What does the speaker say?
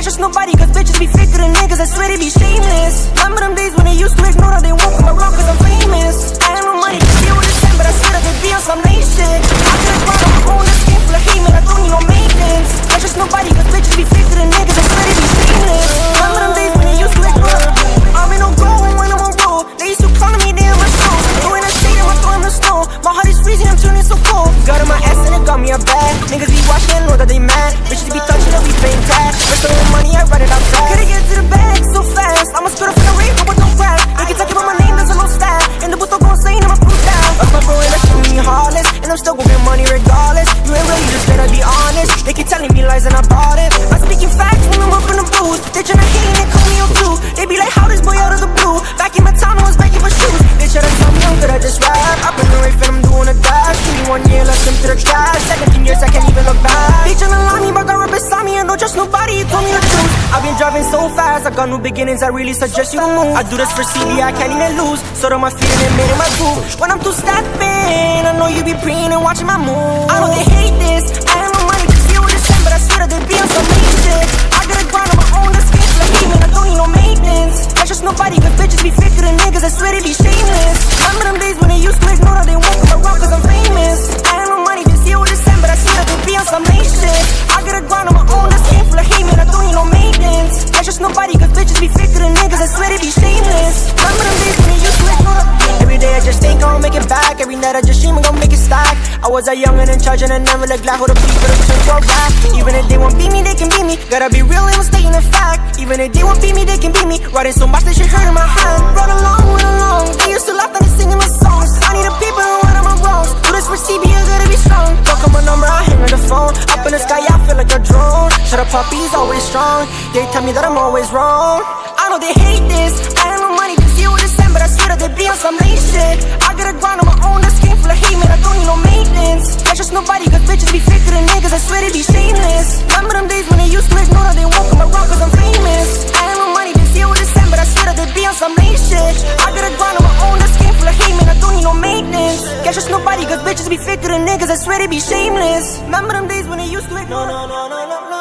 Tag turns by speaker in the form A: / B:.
A: Can't trust nobody cause bitches be faker than niggas, I swear they be shameless. Remember them days when they used to ignore how they won't come around cause I'm famous. I have no money to deal with this but I swear that they be on some lame shit. I could've brought on my own, this game full of hate, man, I don't need no maintenance. Can't trust nobody cause bitches be faker than niggas, I swear they be shameless. Remember them days when they used to ignore. I'm in no goal when I'm on roll. They used to call me, they in my show. Throwing a shade and I'm throwing the snow. My heart is freezing, I'm turning so cold. Got on my ass and it got me a bag. Niggas be watching and know that they mad. Bitches be touching and we paying cash. Rest of the money, I run it out fast. Couldn't get to the bag so fast. I'ma spit up in the rain, but no rap. They can talk about my name, there's a low stat. And the booth don't go insane, I'ma prove down. That's my bro and that shit me heartless. And I'm still gon' get money regardless. You ain't really just gonna be honest. They keep telling me lies and I bought it. I'm speaking facts when I'm up in the booth. They tryna hate and they call me on blue. They be like, how this boy out of the blue? Back in my town, I was begging for shoes. They try to tell me I'm good at this rap. Up in the rave and I'm doing a dash. Give me 1 year, left them to the cash. 17 years, I can't even look back. They tryna lie me, but got right beside me. I don't trust nobody, he told me the truth. I've been driving so fast, I got new beginnings, I really suggest you to move. I do this for CD, I can't even lose. So on my feet and it made in my groove. When I'm too stepping, I know you be praying and watching my moves. I know they hate this, I have no money to deal with this shit, but I swear that they be on some lame shit. I gotta grind on my own, this game full of hate, man, I don't need no maintenance. Can't trust nobody, cause bitches be faker than niggas, I swear they be shameless. Remember them days when they used to ignore how they won't come around cause I'm famous. I have no money to deal with this shit, but I swear that they be on some lame shit. I gotta grind on my own, this game full of hate, man, I don't need no maintenance. Can't trust nobody, cause bitches be faker than niggas, I swear they be shameless. Remember them days when they used to ignore. Every day I just think I'll make it back. Every night I just dream I'm gonna make it stack. I was a young and in charge and I never looked like who the people to turn to a rap. Even if they won't beat me, they can beat me. Gotta be real and stay in the fact. Even if they won't beat me, they can beat me. Writing so much they should hurt in my hand. Run along, went along. They used to laugh and they singing my songs. I need a people who run on my wrongs. Do this for CB, I gotta be strong. Talk on my number, I hang on the phone. Up in the sky, I feel like a drone. Shut up, puppy's always strong. They tell me that I'm always wrong. I know they hate this. I have no money to deal with this, but I swear that they be on some lame shit. I gotta grind on my own, this game full of hate, man, I don't need no maintenance. Can't trust nobody, cause bitches be faker than niggas, I swear they be shameless. Remember them days when they used to ignore how they won't come around cause I'm famous. I have no money to deal with this, but I swear that they be on some lame shit. I gotta grind on my own, this game full of hate, man, I don't need no maintenance. Can't trust nobody, cause bitches be faker than niggas, I swear they be shameless. Remember them days when they used to ignore. No.